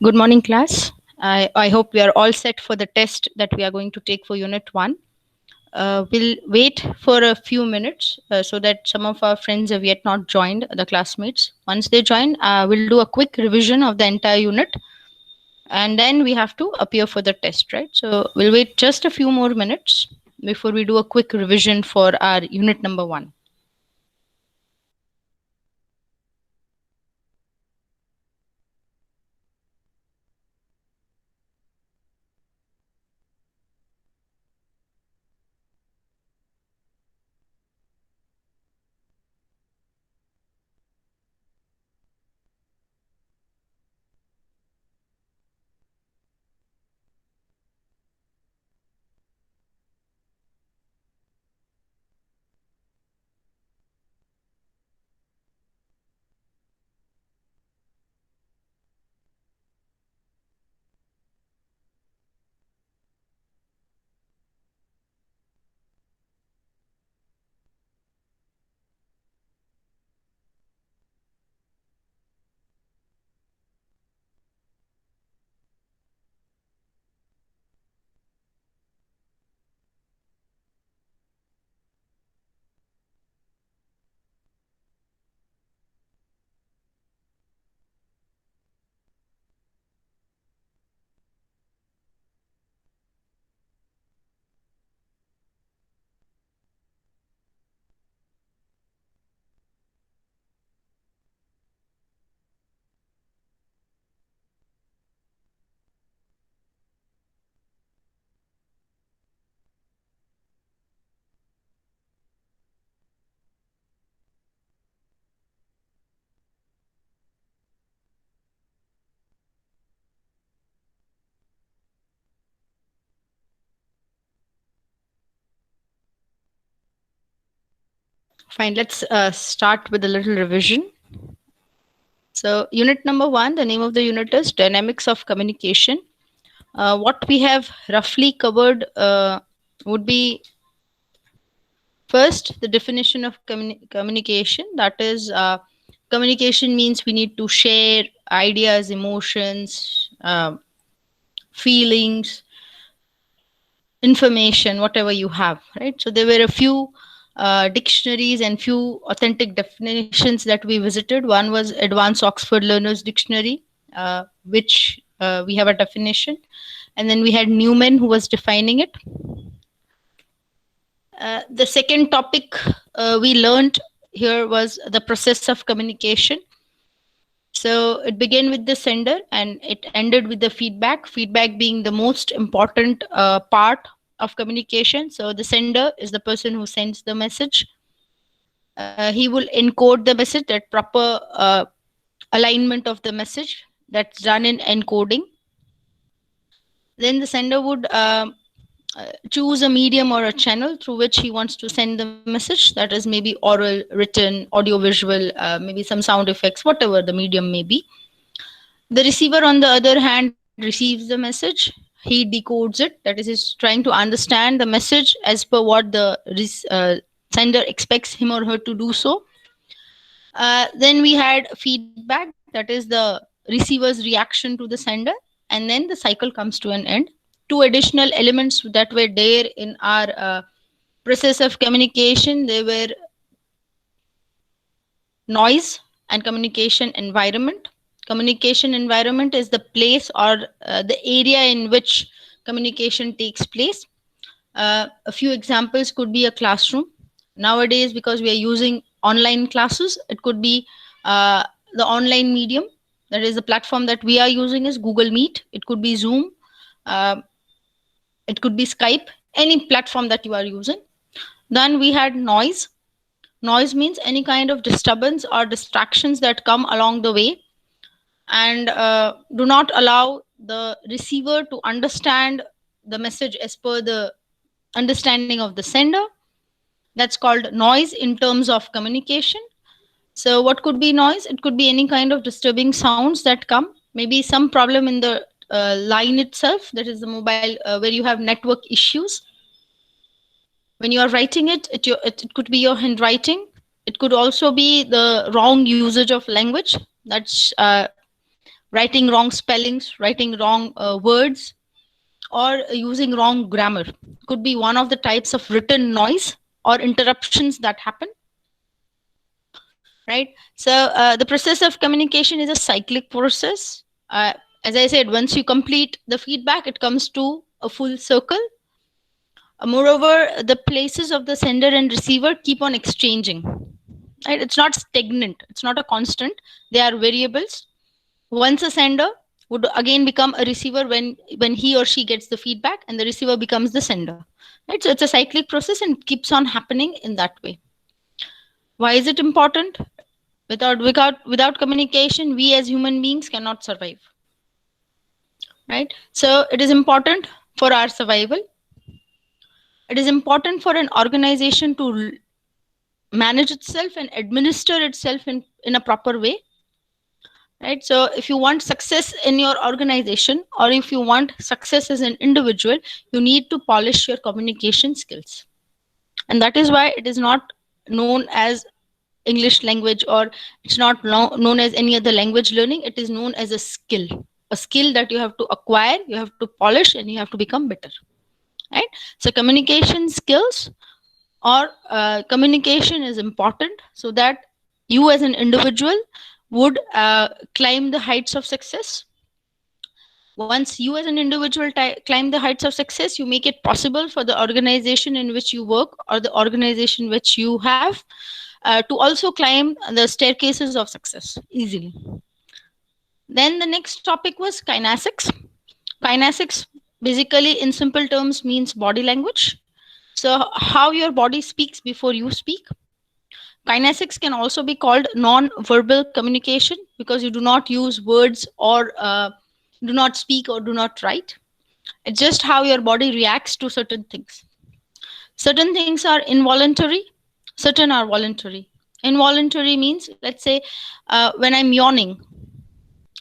Good morning, class. I hope we are all set for the test that we are going to take for Unit 1. We'll wait for a few minutes so that some of our friends have yet not joined, the classmates. Once they join, we'll do a quick revision of the entire unit and then we have to appear for the test, right? So we'll wait just a few more minutes before we do a quick revision for our unit number 1. Fine, let's start with a little revision. So, unit number 1, the name of the unit is Dynamics of Communication. What we have roughly covered would be first the definition of communication. That is, communication means we need to share ideas, emotions, feelings, information, whatever you have, right? So there were a few dictionaries and few authentic definitions that we visited. One was Advanced Oxford Learners Dictionary, which we have a definition, and then we had Newman who was defining it. The second topic we learned here was the process of communication. So it began with the sender and it ended with the feedback. Feedback being the most important part of communication. So the sender is the person who sends the message. He will encode the message, that proper alignment of the message that's done in encoding. Then the sender would choose a medium or a channel through which he wants to send the message. That is maybe oral, written, audio, visual, maybe some sound effects, whatever the medium may be. The receiver, on the other hand, receives the message. He decodes it. That is, he's trying to understand the message as per what the sender expects him or her to do so. Then we had feedback. That is the receiver's reaction to the sender. And then the cycle comes to an end. Two additional elements that were there in our process of communication, they were noise and communication environment. Communication environment is the place or the area in which communication takes place. A few examples could be a classroom. Nowadays, because we are using online classes, it could be the online medium. That is, the platform that we are using is Google Meet. It could be Zoom. Uh, it could be Skype, any platform that you are using. Then we had noise. Noise means any kind of disturbance or distractions that come along the way and do not allow the receiver to understand the message as per the understanding of the sender. That's called noise in terms of communication. So what could be noise? It could be any kind of disturbing sounds that come, maybe some problem in the line itself, that is the mobile, where you have network issues. When you are writing it could be your handwriting. It could also be the wrong usage of language. That's writing wrong spellings, writing wrong words, or using wrong grammar could be one of the types of written noise or interruptions that happen, right? So the process of communication is a cyclic process. As I said, once you complete the feedback, it comes to a full circle. Moreover, the places of the sender and receiver keep on exchanging. Right? It's not stagnant. It's not a constant. They are variables. Once a sender would again become a receiver when he or she gets the feedback, and the receiver becomes the sender. Right? So it's a cyclic process and keeps on happening in that way. Why is it important? Without communication, we as human beings cannot survive. Right? So it is important for our survival. It is important for an organization to manage itself and administer itself in a proper way, right? So if you want success in your organization, or if you want success as an individual, you need to polish your communication skills. And that is why it is not known as English language, or it's not known as any other language learning. It is known as a skill that you have to acquire, you have to polish, and you have to become better, right? So communication skills or communication is important, so that you as an individual would climb the heights of success. Once you as an individual climb the heights of success, you make it possible for the organization in which you work or the organization which you have to also climb the staircases of success easily. Then the next topic was kinesics. Kinesics basically in simple terms means body language. So how your body speaks before you speak. Kinesics can also be called non-verbal communication, because you do not use words or do not speak or do not write. It's just how your body reacts to certain things. Certain things are involuntary, certain are voluntary. Involuntary means, let's say, when I'm yawning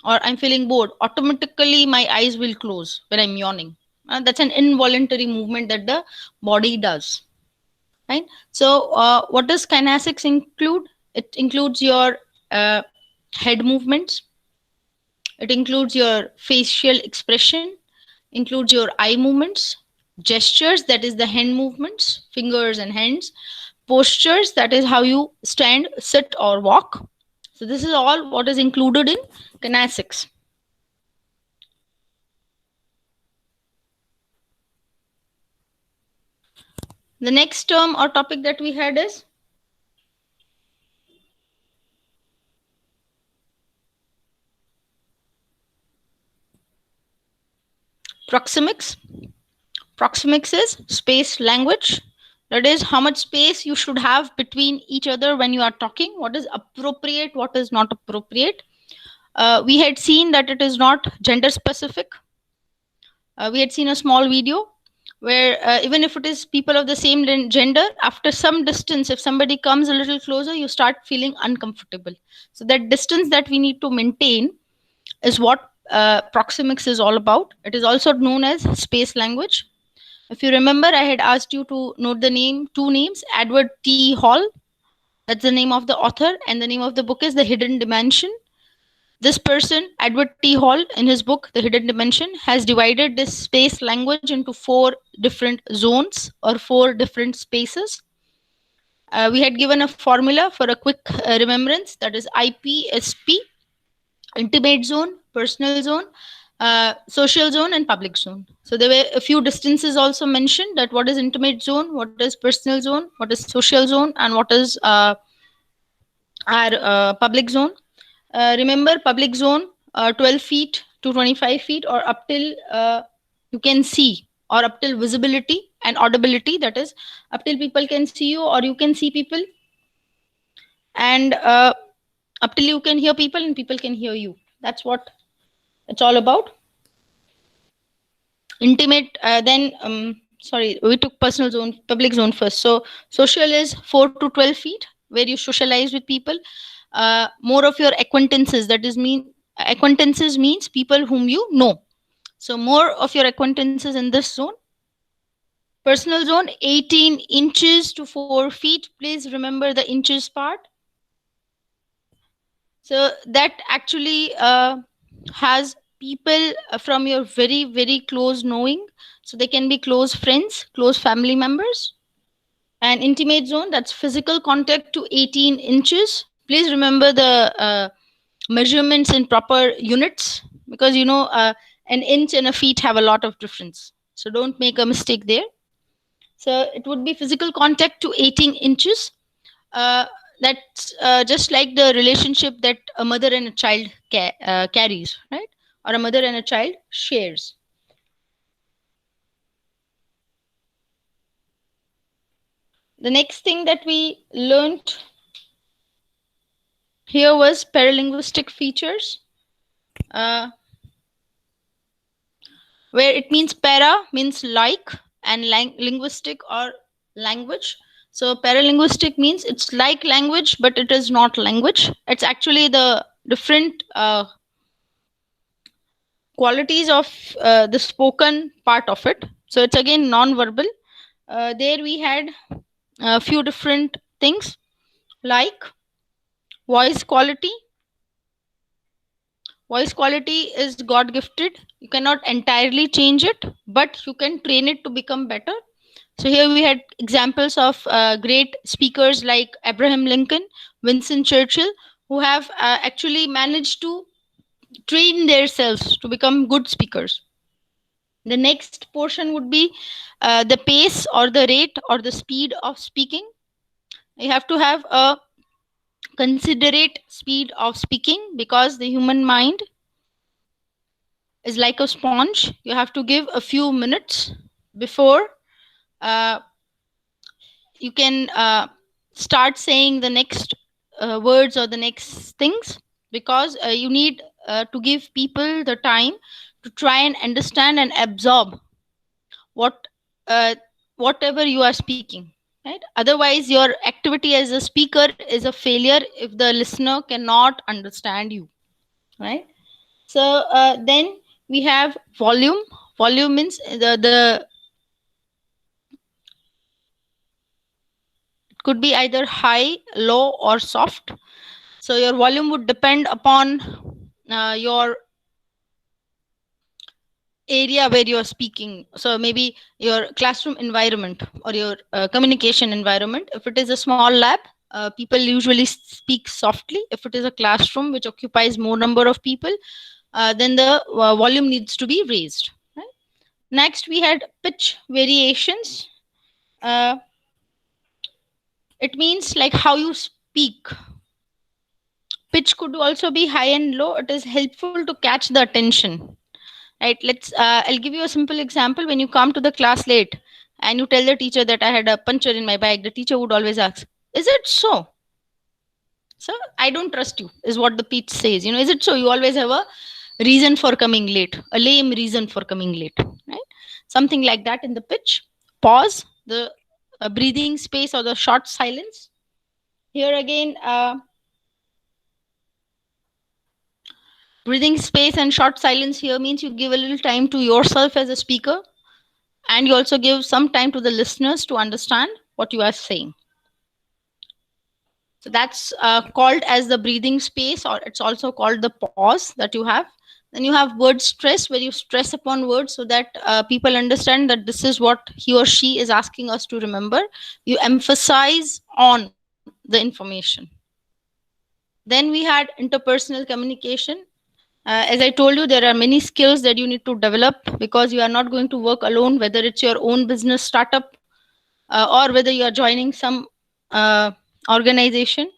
or I'm feeling bored, automatically my eyes will close when I'm yawning. That's an involuntary movement that the body does. Right? So what does kinesics include? It includes your head movements. It includes your facial expression, includes your eye movements, gestures, that is the hand movements, fingers and hands, postures, that is how you stand, sit, or walk. So this is all what is included in kinesics. The next term or topic that we had is proxemics. Proxemics is space language. That is how much space you should have between each other when you are talking. What is appropriate, what is not appropriate. We had seen that it is not gender specific. We had seen a small video where even if it is people of the same gender, after some distance, if somebody comes a little closer, you start feeling uncomfortable. So that distance that we need to maintain is what proxemics is all about. It is also known as space language. If you remember, I had asked you to note the two names, Edward T. Hall, that's the name of the author, and the name of the book is The Hidden Dimension. This person, Edward T. Hall, in his book, The Hidden Dimension, has divided this space language into 4 different zones or 4 different spaces. We had given a formula for a quick remembrance, that is IPSP, intimate zone, personal zone, social zone, and public zone. So there were a few distances also mentioned, that what is intimate zone, what is personal zone, what is social zone, and what is our public zone. Remember, public zone 12 feet to 25 feet, or up till you can see, or up till visibility and audibility, that is up till people can see you or you can see people, and up till you can hear people and people can hear you. That's what it's all about. Intimate, sorry, we took personal zone, public zone first. So social is 4 to 12 feet, where you socialize with people. More of your acquaintances, that is acquaintances means people whom you know. So more of your acquaintances in this zone. Personal zone 18 inches to 4 feet. Please remember the inches part. So that actually has people from your very, very close knowing. So they can be close friends, close family members. An intimate zone, that's physical contact to 18 inches. Please remember the measurements in proper units, because an inch and a feet have a lot of difference. So don't make a mistake there. So it would be physical contact to 18 inches. Uh, that's just like the relationship that a mother and a child carries, right? Or a mother and a child shares. The next thing that we learned here was paralinguistic features, uh, where it means para means like, and linguistic or language. So paralinguistic means it's like language, but it is not language. It's actually the different qualities of the spoken part of it. So it's again non-verbal. There we had a few different things like voice quality. Voice quality is God gifted. You cannot entirely change it, but you can train it to become better. So here we had examples of great speakers like Abraham Lincoln, Winston Churchill, who have actually managed to train themselves to become good speakers. The next portion would be the pace or the rate or the speed of speaking. You have to have a considerate speed of speaking, because the human mind is like a sponge. You have to give a few minutes before uh, you can start saying the next words or the next things, because you need to give people the time to try and understand and absorb what uh, whatever you are speaking, right? Otherwise your activity as a speaker is a failure if the listener cannot understand you, right? So then we have volume. Volume means the it could be either high, low, or soft. So your volume would depend upon your area where you're speaking. So maybe your classroom environment or your communication environment. If it is a small lab, people usually speak softly. If it is a classroom which occupies more number of people, then the volume needs to be raised, right? Next we had pitch variations. uh, it means like how you speak. Pitch could also be high and low. It is helpful to catch the attention, right? I'll give you a simple example. When you come to the class late and you tell the teacher that I had a puncture in my bike, the teacher would always ask, is it so? So I don't trust you, is what the pitch says. Is it so? You always have a reason for coming late, a lame reason for coming late, right? Something like that in the pitch. Pause, the breathing space or the short silence. Here again, breathing space and short silence here means you give a little time to yourself as a speaker, and you also give some time to the listeners to understand what you are saying. So that's called as the breathing space, or it's also called the pause that you have. Then you have word stress, where you stress upon words so that people understand that this is what he or she is asking us to remember. You emphasize on the information. Then we had interpersonal communication. As I told you, there are many skills that you need to develop, because you are not going to work alone, whether it's your own business startup or whether you are joining some organization,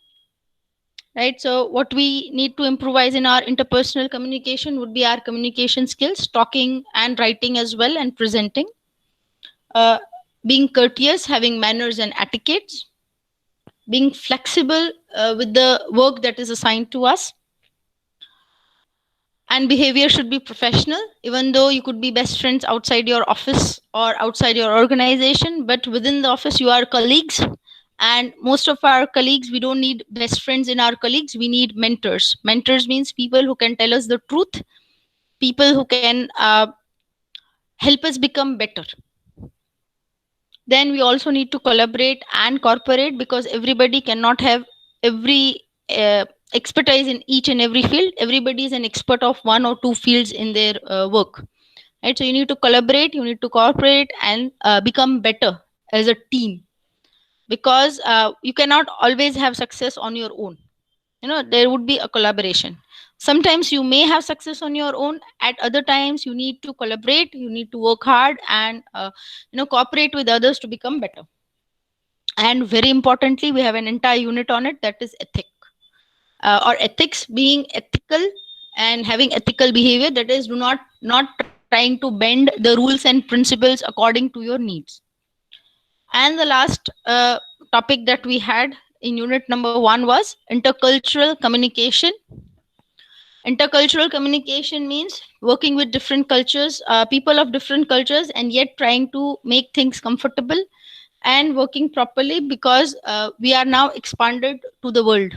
right? So what we need to improvise in our interpersonal communication would be our communication skills, talking and writing as well, and presenting. uh, Being courteous, having manners and etiquettes, being flexible with the work that is assigned to us. And behavior should be professional, even though you could be best friends outside your office or outside your organization, but within the office you are colleagues. And most of our colleagues, we don't need best friends in our colleagues, we need mentors. Mentors means people who can tell us the truth, people who can help us become better. Then we also need to collaborate and cooperate, because everybody cannot have every uh, expertise in each and every field. Everybody is an expert of one or two fields in their work, right? So you need to collaborate, you need to cooperate, and become better as a team, because you cannot always have success on your own. There would be a collaboration. Sometimes you may have success on your own, at other times you need to collaborate, you need to work hard, and cooperate with others to become better. And very importantly, we have an entire unit on it, that is ethic, or ethics, being ethical and having ethical behavior, that is, do not trying to bend the rules and principles according to your needs. And the last topic that we had in unit number 1 was intercultural communication. Intercultural communication means working with different cultures, people of different cultures, and yet trying to make things comfortable and working properly, because we are now expanded to the world.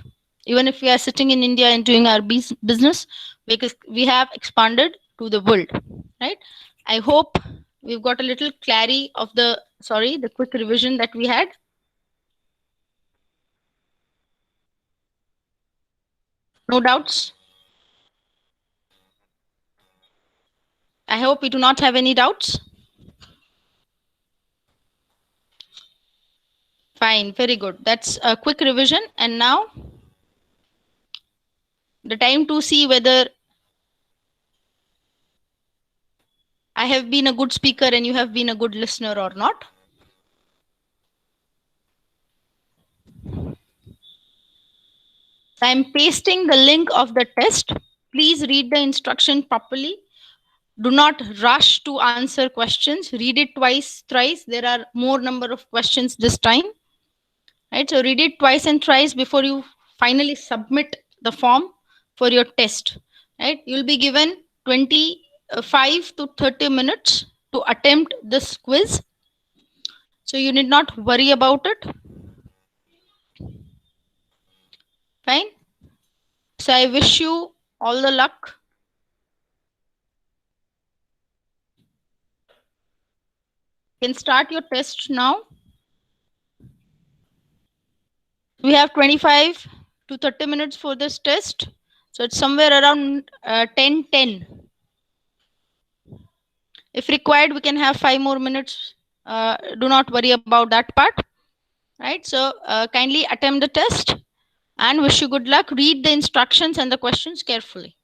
Even if we are sitting in India and doing our business, because we have expanded to the world, right? I hope we've got a little clarity of the quick revision that we had. No doubts. I hope we do not have any doubts. Fine, very good. That's a quick revision. And now the time to see whether I have been a good speaker and you have been a good listener or not. I'm pasting the link of the test. Please read the instruction properly. Do not rush to answer questions. Read it twice, thrice. There are more number of questions this time. Right? So read it twice and thrice before you finally submit the form for your test. Right? You'll be given 25 to 30 minutes to attempt this quiz. So you need not worry about it. Fine. So I wish you all the luck. You can start your test now. We have 25 to 30 minutes for this test. So it's somewhere around 10:10. If required, we can have 5 more minutes. Do not worry about that part. Right. So kindly attempt the test and wish you good luck. Read the instructions and the questions carefully.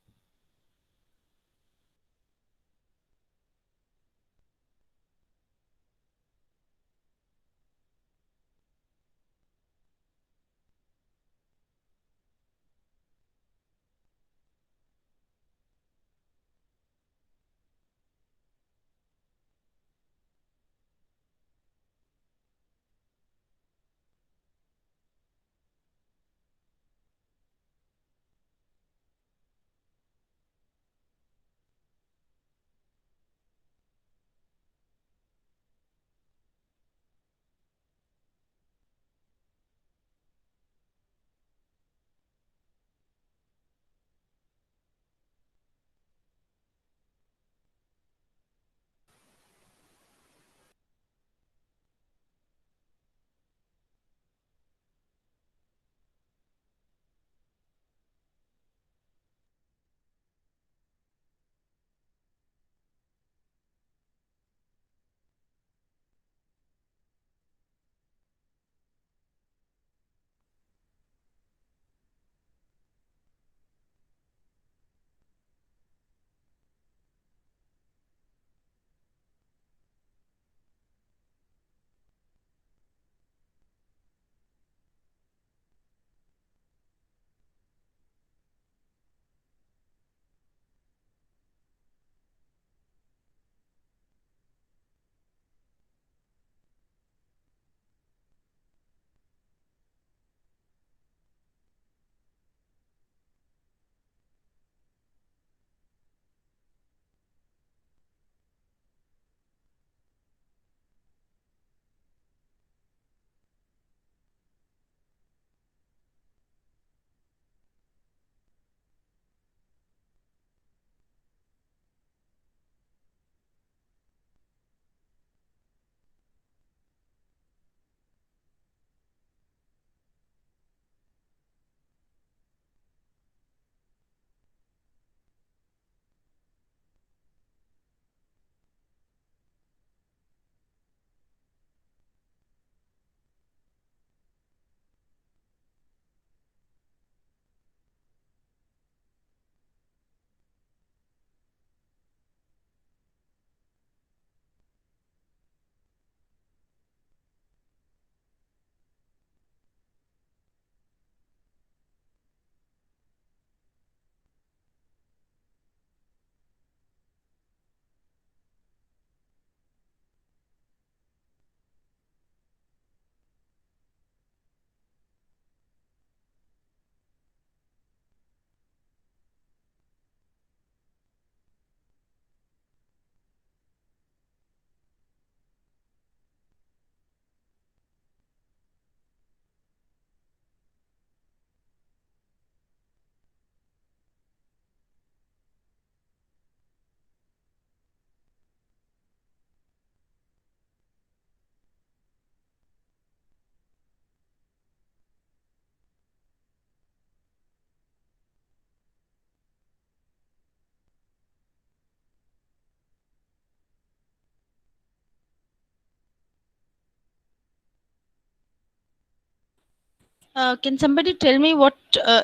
Can somebody tell me what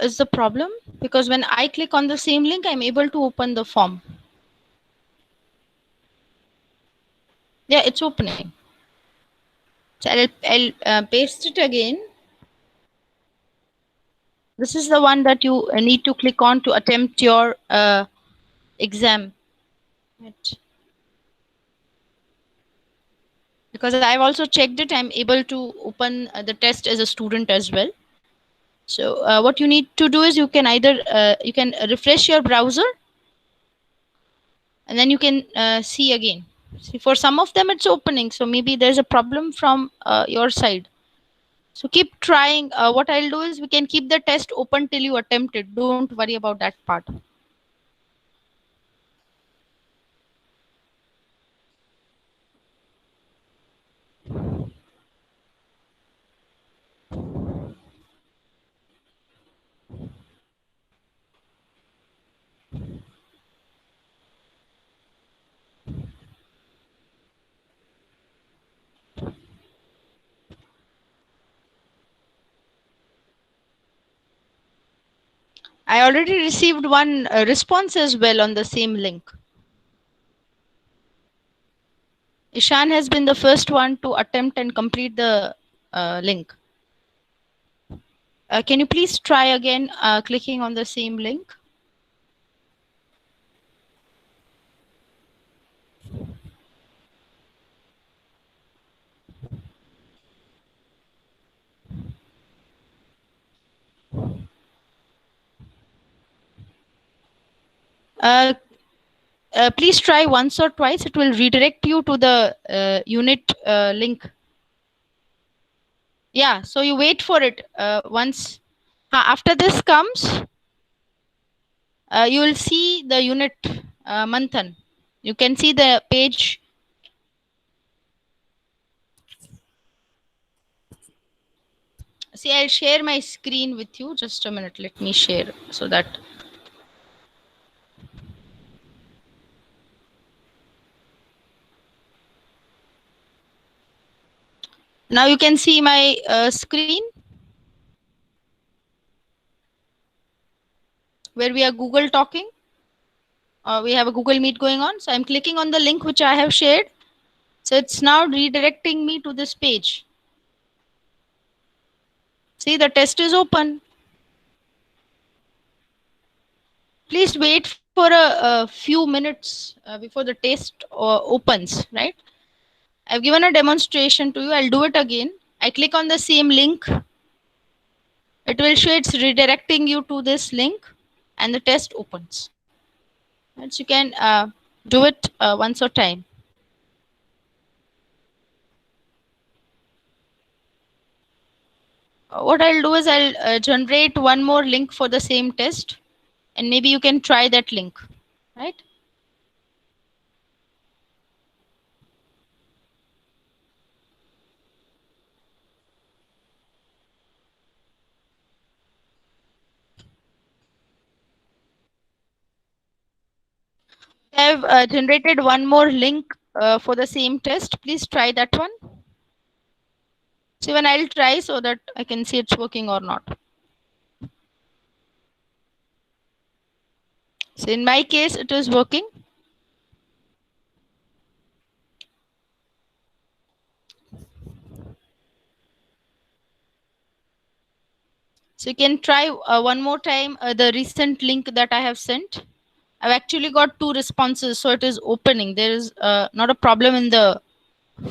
is the problem? Because when I click on the same link, I'm able to open the form. Yeah, it's opening. So I'll paste it again. This is the one that you need to click on to attempt your exam. Right. Because I've also checked it, I'm able to open the test as a student as well. So what you need to do is you can either you can refresh your browser and then you can see again. See, for some of them it's opening, so maybe there's a problem from your side. So keep trying. What I'll do is we can keep the test open till you attempt it. Don't worry about that part. I already received one response as well on the same link. Ishan has been the first one to attempt and complete the link. Can you please try again clicking on the same link? Uh, please try once or twice. It will redirect you to the unit link. Yeah, so you wait for it once. After this comes, you will see the unit Manthan. You can see the page. See, I'll share my screen with you. Just a minute. Let me share so that. Now you can see my screen where we are Google talking. We have a Google Meet going on. So I'm clicking on the link which I have shared. So it's now redirecting me to this page. See, the test is open. Please wait for a few minutes before the test opens, right? I've given a demonstration to you. I'll do it again. I click on the same link. It will show it's redirecting you to this link and the test opens. Right? So you can do it once or time. What I'll do is I'll generate one more link for the same test and maybe you can try that link, right? I've generated one more link for the same test. Please try that one. So even I'll try so that I can see it's working or not. So in my case, it is working. So you can try one more time the recent link that I have sent. I've actually got two responses, so it is opening. There is not a problem in the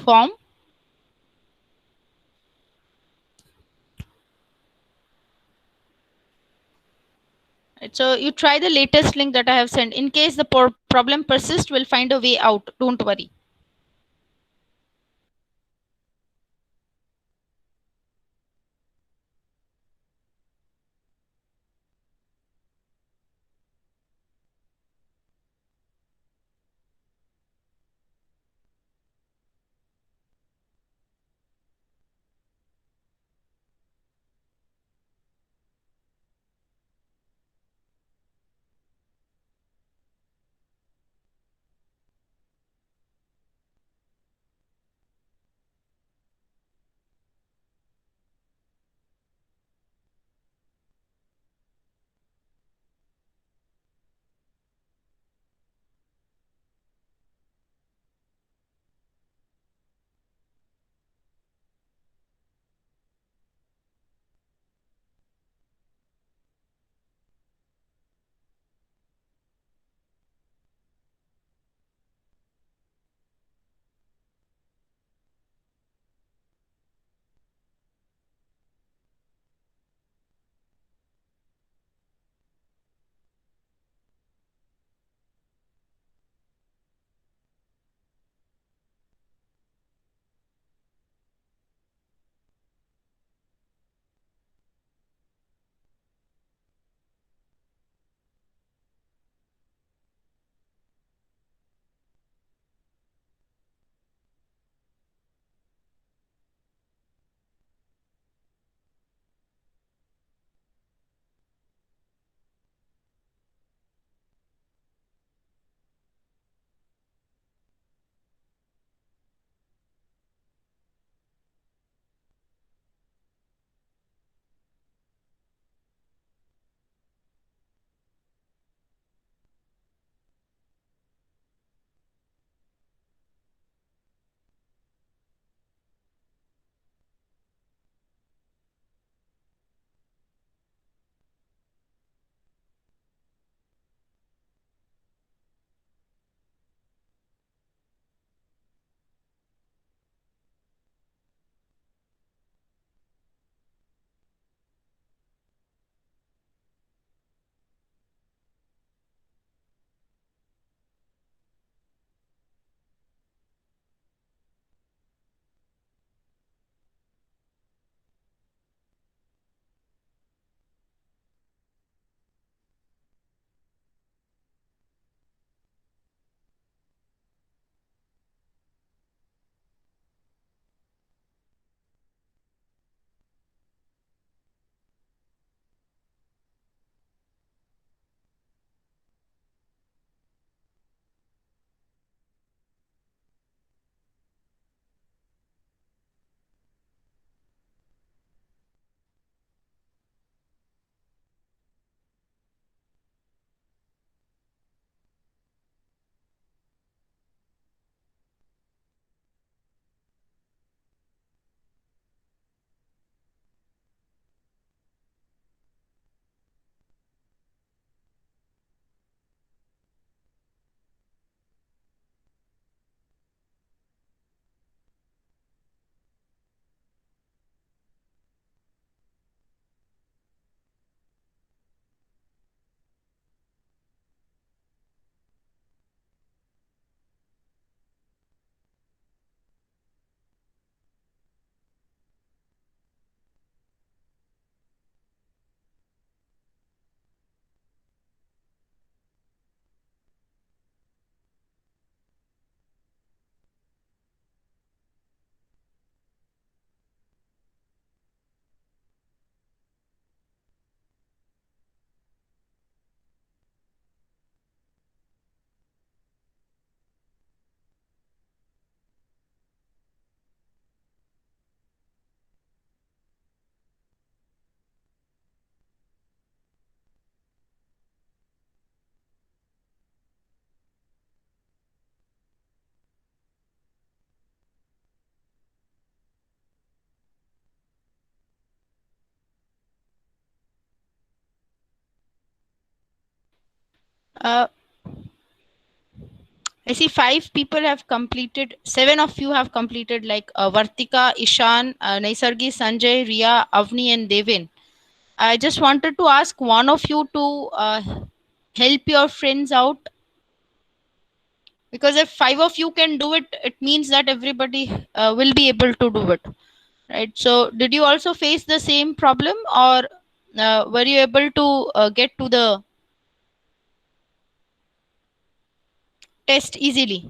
form. Right, so you try the latest link that I have sent. In case the problem persists, we'll find a way out. Don't worry. Uh, I see five people have completed. Seven of you have completed, like Vartika, Ishan, Naisargi, Sanjay, Ria, Avni, and Devin. I just wanted to ask one of you to help your friends out, because if five of you can do it, it means that everybody will be able to do it, right? So, did you also face the same problem, or were you able to get to the test easily?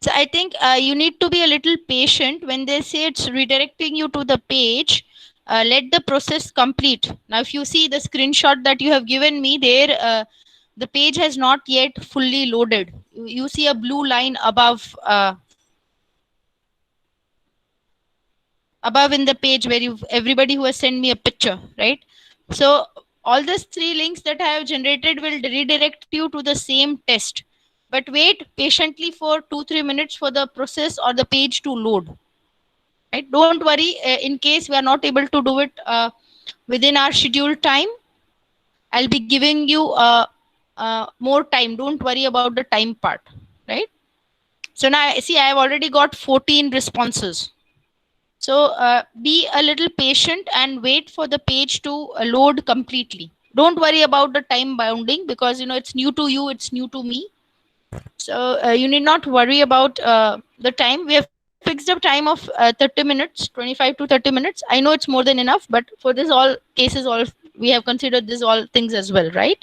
So I think you need to be a little patient when they say it's redirecting you to the page. Let the process complete. Now, if you see the screenshot that you have given me there, the page has not yet fully loaded. You see a blue line above in the page where you everybody who has sent me a picture, right? So all these three links that I have generated will redirect you to the same test. But wait patiently for 2-3 minutes for the process or the page to load, right? Don't worry, in case we are not able to do it within our scheduled time, I'll be giving you more time. Don't worry about the time part, right? So now see, I have already got 14 responses. So be a little patient and wait for the page to load completely. Don't worry about the time bounding, because it's new to you, it's new to me. So you need not worry about the time. We have fixed a time of 30 minutes, 25 to 30 minutes. I know it's more than enough, but for this all cases, all we have considered this all things as well, right?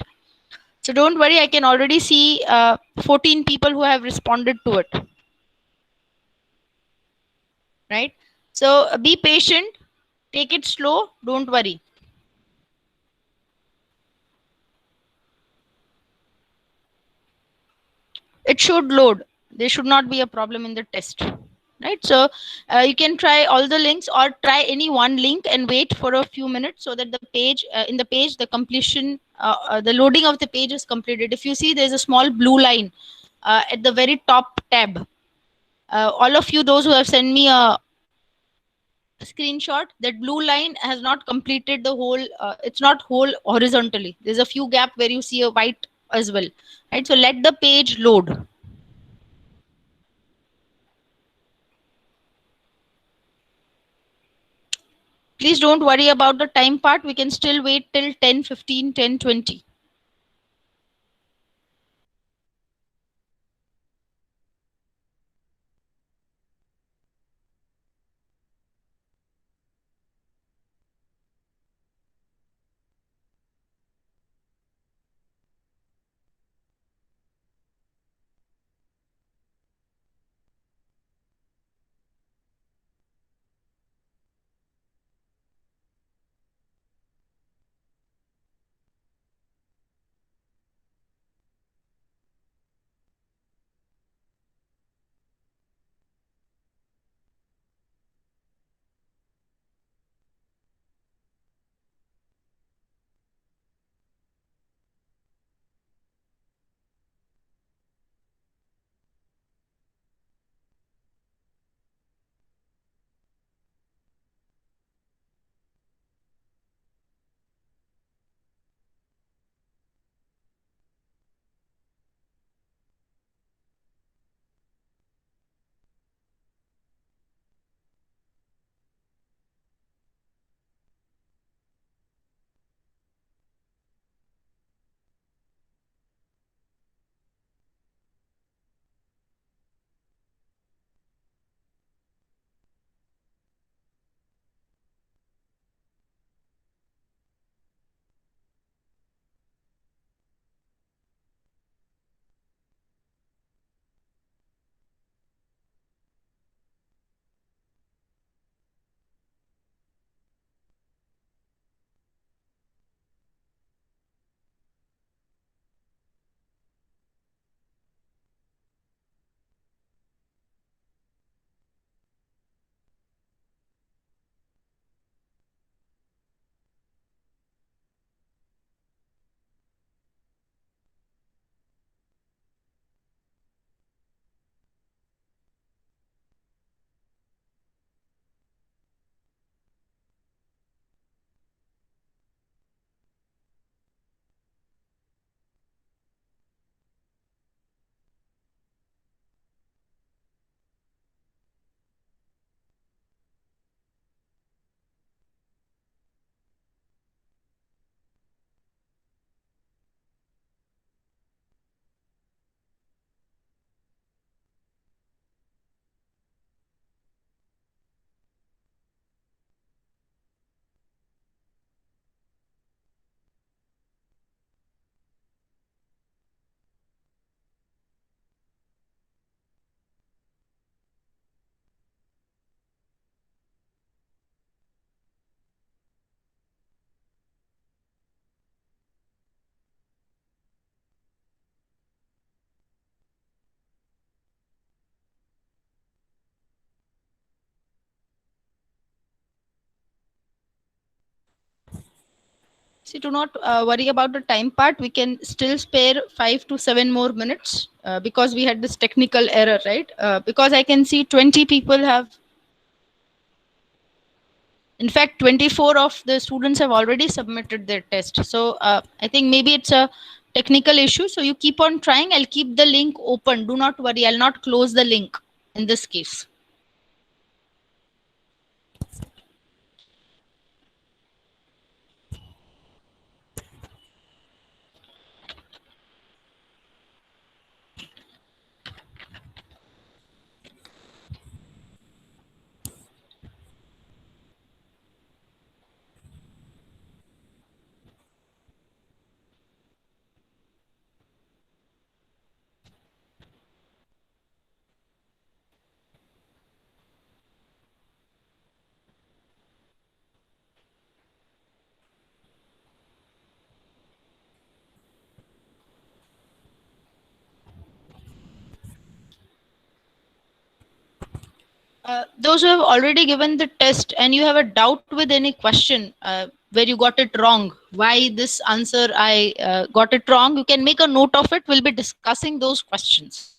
So don't worry. I can already see 14 people who have responded to it, right? So be patient, take it slow. Don't worry. It should load. There should not be a problem in the test, right? So you can try all the links or try any one link and wait for a few minutes so that the page in the page the completion the loading of the page is completed. If you see, there's a small blue line at the very top tab. All of you, those who have sent me a screenshot, that blue line has not completed the whole it's not whole horizontally. There's a few gap where you see a white as well, right? So let the page load. Please don't worry about the time part. We can still wait till 10, 15, 10, 20. See, do not worry about the time part. We can still spare 5 to 7 more minutes because we had this technical error, right? Because I can see 20 people have, in fact, 24 of the students have already submitted their test. So I think maybe it's a technical issue. So you keep on trying. I'll keep the link open. Do not worry. I'll not close the link in this case. Those who have already given the test and you have a doubt with any question where you got it wrong, why this answer I got it wrong, you can make a note of it. We'll be discussing those questions.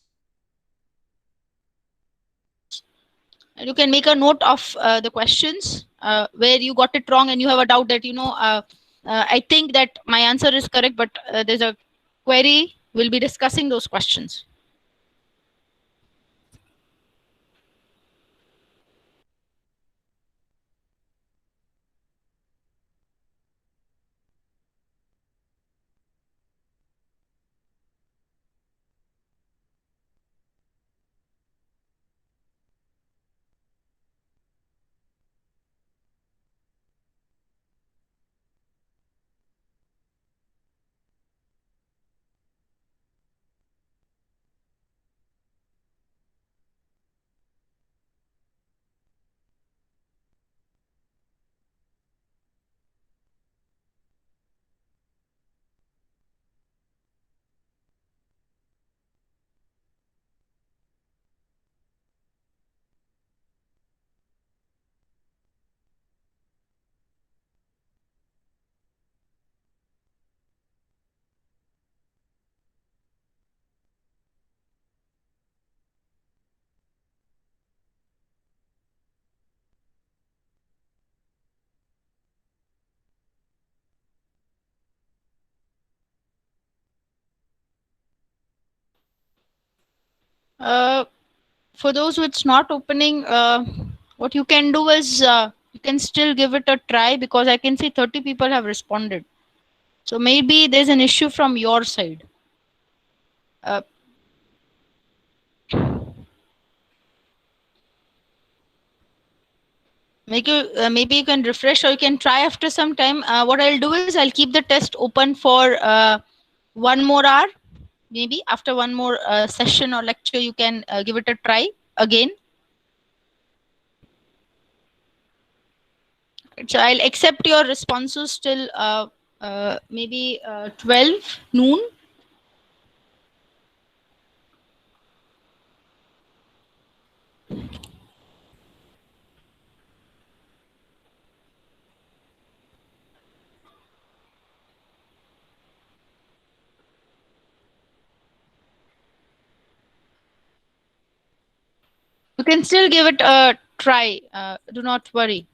And you can make a note of the questions where you got it wrong and you have a doubt that, I think that my answer is correct, but there's a query. We'll be discussing those questions. Uh, for those who it's not opening, what you can do is you can still give it a try because I can see 30 people have responded. So maybe there's an issue from your side. Uh, maybe you can refresh or you can try after some time. What I'll do is I'll keep the test open for 1 more hour. Maybe after one more session or lecture, you can give it a try again. So I'll accept your responses till maybe 12 noon. You can still give it a try. Do not worry.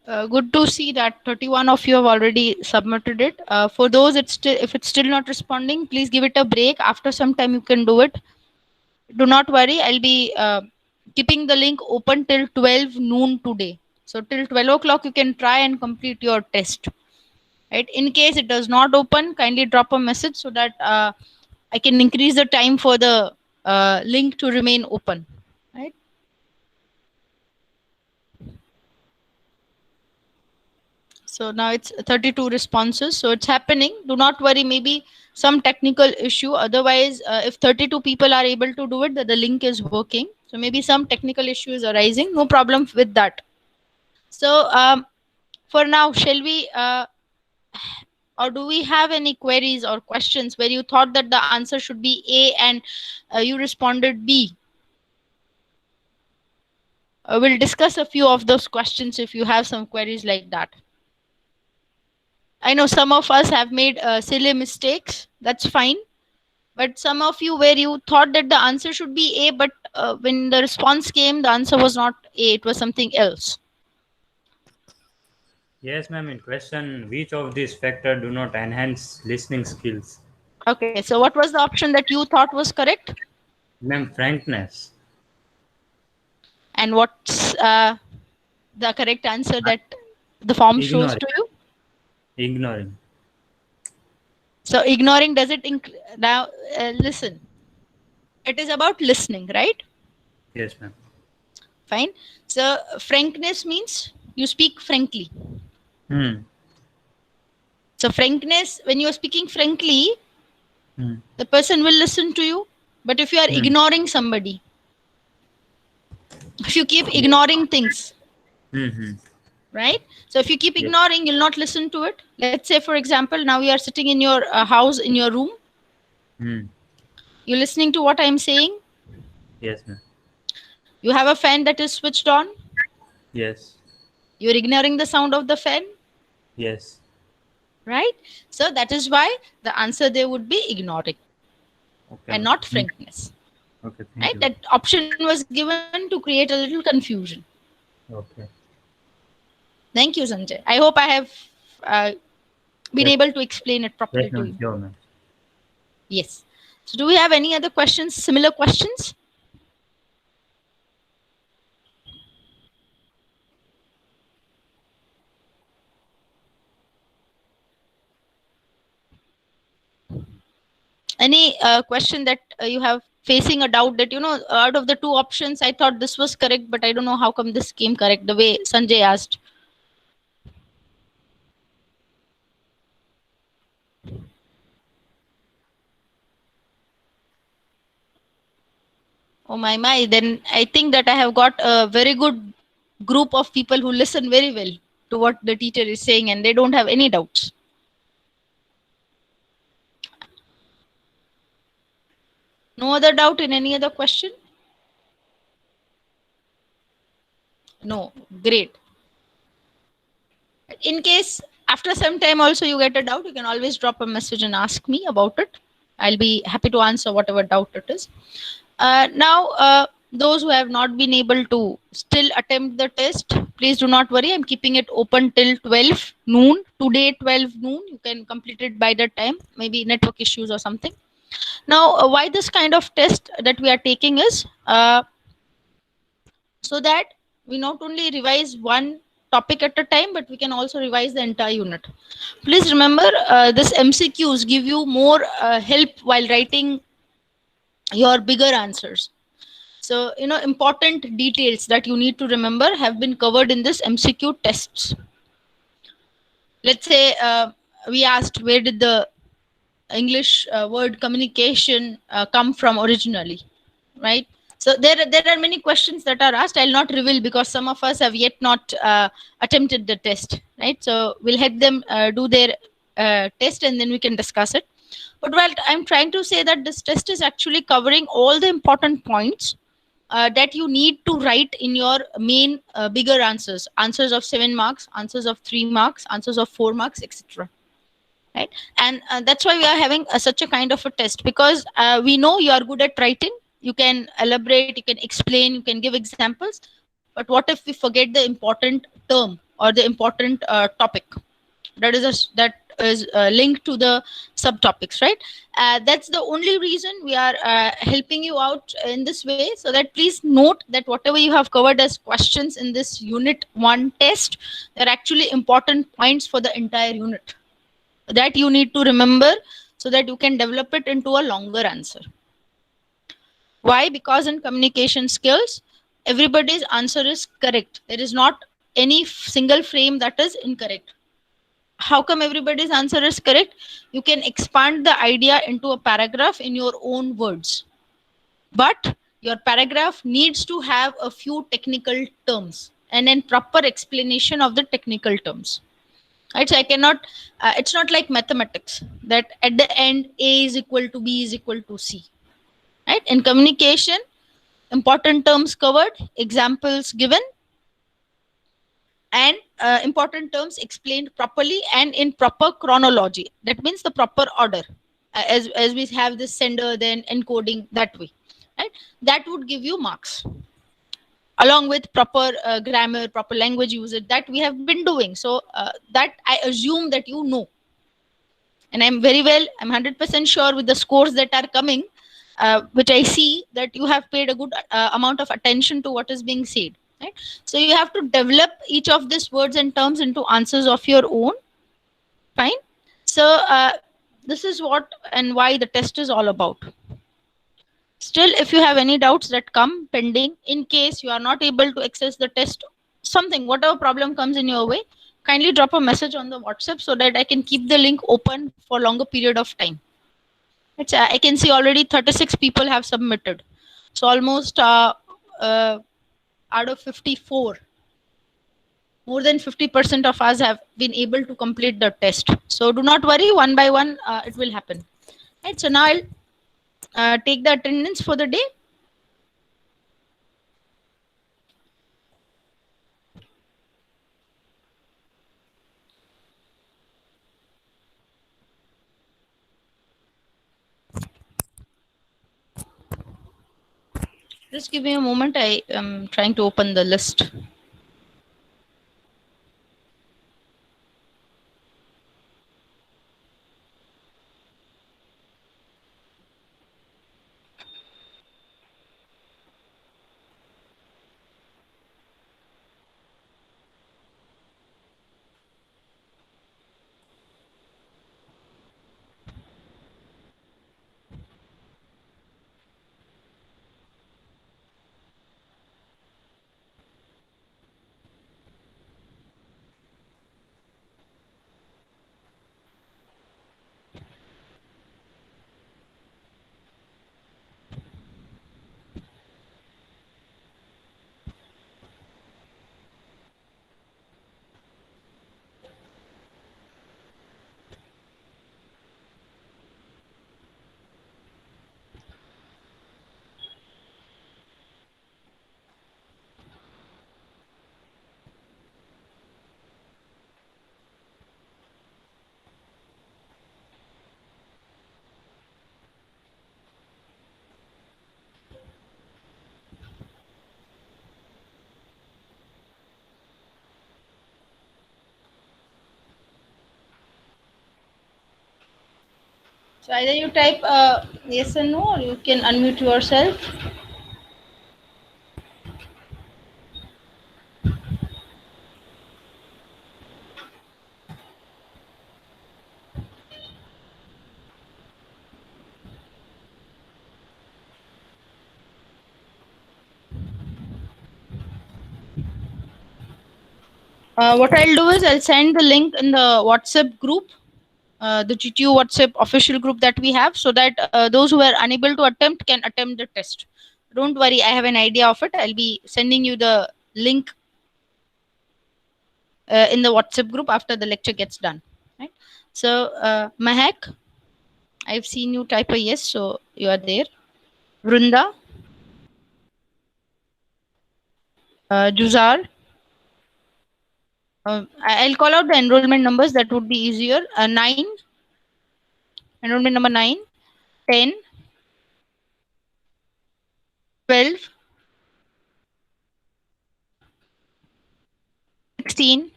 Good to see that 31 of you have already submitted it. For those if it's still not responding, please give it a break. After some time, you can do it. Do not worry. I'll be keeping the link open till 12 noon today. So till 12 o'clock, you can try and complete your test. Right. In case it does not open, kindly drop a message so that I can increase the time for the link to remain open. Right. So now it's 32 responses. So it's happening. Do not worry. Maybe some technical issue. Otherwise, if 32 people are able to do it, the link is working. So maybe some technical issue is arising. No problem with that. So for now, shall we, or do we have any queries or questions where you thought that the answer should be A and you responded B? We'll discuss a few of those questions if you have some queries like that. I know some of us have made silly mistakes. That's fine. But some of you where you thought that the answer should be A, but when the response came, the answer was not A, it was something else. Yes, ma'am. In question, which of these factors do not enhance listening skills? Okay, so what was the option that you thought was correct? Ma'am, frankness. And what's the correct answer that the form shows Ignoring. to you? Ignoring. So ignoring, does it now listen? It is about listening, right? Yes, ma'am. Fine. So frankness means you speak frankly. Hmm. So frankness, when you are speaking frankly, Hmm. the person will listen to you. But if you are Hmm. ignoring somebody, if you keep Yes. ignoring things, Hmm. right? So if you keep Yes. ignoring, you'll not listen to it. Let's say, for example, now you are sitting in your house, in your room. Hmm. You're listening to what I'm saying. Yes, ma'am. You have a fan that is switched on. Yes. You're ignoring the sound of the fan, Yes. right? So that is why the answer there would be ignoring Okay, and ma'am. not frankness, Okay, thank right? you. That option was given to create a little confusion. Okay. Thank you, Sanjay. I hope I have uh, been Yes. able to explain it Yes, properly to ma'am. you. Sure, ma'am. Yes. So do we have any other questions, similar questions? Any question that you have facing a doubt that, out of the two options, I thought this was correct, but I don't know how come this came correct the way Sanjay asked. Oh my. Then I think that I have got a very good group of people who listen very well to what the teacher is saying and they don't have any doubts. No other doubt in any other question? No. Great. In case after some time also you get a doubt, you can always drop a message and ask me about it. I'll be happy to answer whatever doubt it is. Now, those who have not been able to still attempt the test, please do not worry. I'm keeping it open till 12 noon. Today, 12 noon. You can complete it by that time, maybe network issues or something. Now, why this kind of test that we are taking is so that we not only revise one topic at a time, but we can also revise the entire unit. Please remember, this MCQs give you more help while writing your bigger answers. So, important details that you need to remember have been covered in this MCQ tests. Let's say we asked where did the English word communication come from originally, right? So there are many questions that are asked. I'll not reveal because some of us have yet not attempted the test, right? So we'll help them do their test and then we can discuss it. But while I'm trying to say that this test is actually covering all the important points that you need to write in your main bigger answers of 7 marks, answers of 3 marks, answers of 4 marks, etc. Right. And that's why we are having such a kind of a test, because we know you are good at writing, you can elaborate, you can explain, you can give examples, but what if we forget the important term or the important topic that is linked to the subtopics, right? That's the only reason we are helping you out in this way, so that please note that whatever you have covered as questions in this unit 1 test, they're actually important points for the entire unit that you need to remember, so that you can develop it into a longer answer. Why? Because in communication skills, everybody's answer is correct. There is not any single frame that is incorrect. How come everybody's answer is correct? You can expand the idea into a paragraph in your own words, but your paragraph needs to have a few technical terms and then proper explanation of the technical terms. Right? So I cannot. It's not like mathematics that at the end A is equal to B is equal to C. Right? In communication, important terms covered, examples given, and important terms explained properly and in proper chronology. That means the proper order, as we have this sender, then encoding that way. Right? That would give you marks, along with proper grammar, proper language usage that we have been doing. So that I assume that you know, and I'm very well, I'm 100% sure with the scores that are coming, which I see that you have paid a good amount of attention to what is being said. Right? So you have to develop each of these words and terms into answers of your own. Fine. So this is what and why the test is all about. Still, if you have any doubts that come pending, in case you are not able to access the test, something, whatever problem comes in your way, kindly drop a message on the WhatsApp so that I can keep the link open for longer period of time. I can see already 36 people have submitted. So almost out of 54, more than 50% of us have been able to complete the test. So do not worry, one by one, it will happen. Right. So now I'll take the attendance for the day. Just give me a moment. I am trying to open the list. So either you type yes or no, or you can unmute yourself. What I'll do is I'll send the link in the WhatsApp group, the GTU WhatsApp official group that we have, so that those who are unable to attempt can attempt the test. Don't worry, I have an idea of it. I'll be sending you the link in the WhatsApp group after the lecture gets done. Right? So, Mahak, I've seen you type a yes, so you are there. Vrunda, Juzar. I'll call out the enrollment numbers. That would be easier. 9, enrollment number 9, 10, 12, 16,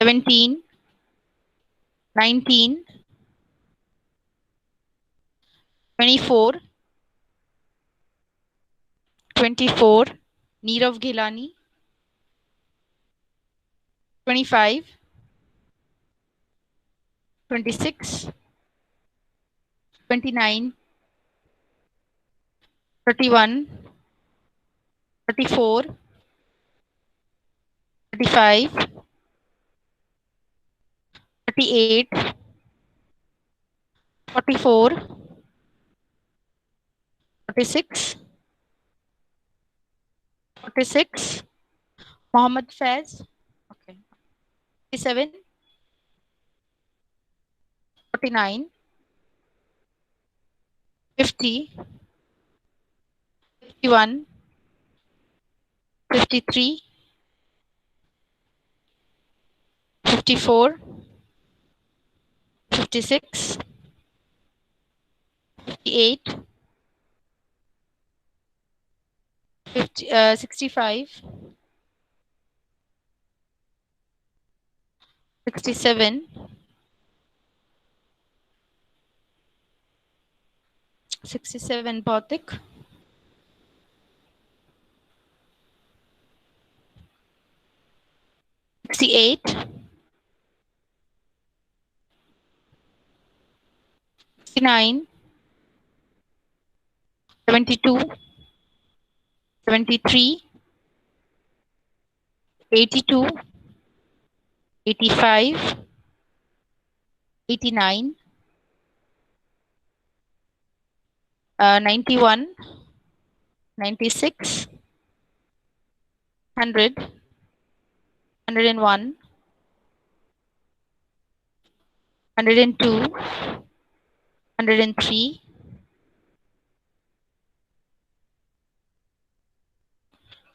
17, 19, 24, 24, Nirav Gilani, 25, 26, 29, 31, 34, 35, 38, 44, 46, 46, Mohammed Faiz, okay, 47, 49, 50, 51, 53, 54, 56, 58, 65, 67, 67 Bautik, 68, 69, 72, 73, 82, 85, 89, 91, 96, 100, 101, 102, 103,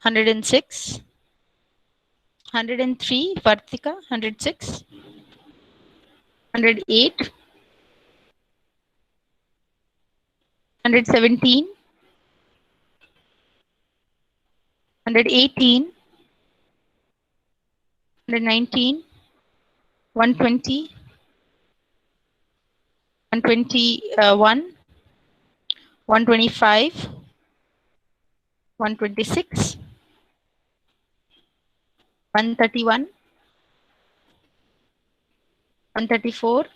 106, 103, Vartika, 106, 108, 117, 118, 119, 120, 121, 125, 126, 131, 134,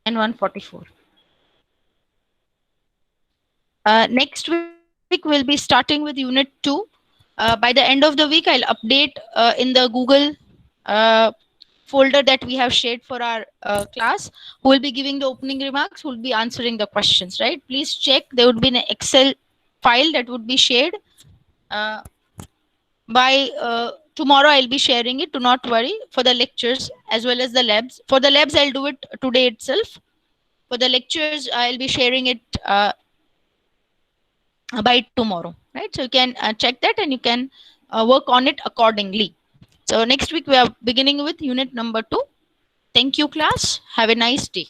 and 144. Next week we'll be starting with Unit 2. By the end of the week, I'll update in the Google uh, folder that we have shared for our class, who will be giving the opening remarks, who will be answering the questions, right? Please check. There would be an Excel file that would be shared. Uh, by tomorrow, I'll be sharing it. Do not worry, for the lectures as well as the labs. For the labs, I'll do it today itself. For the lectures, I'll be sharing it by tomorrow, right? So you can check that and you can work on it accordingly. So next week we are beginning with unit number 2. Thank you, class. Have a nice day.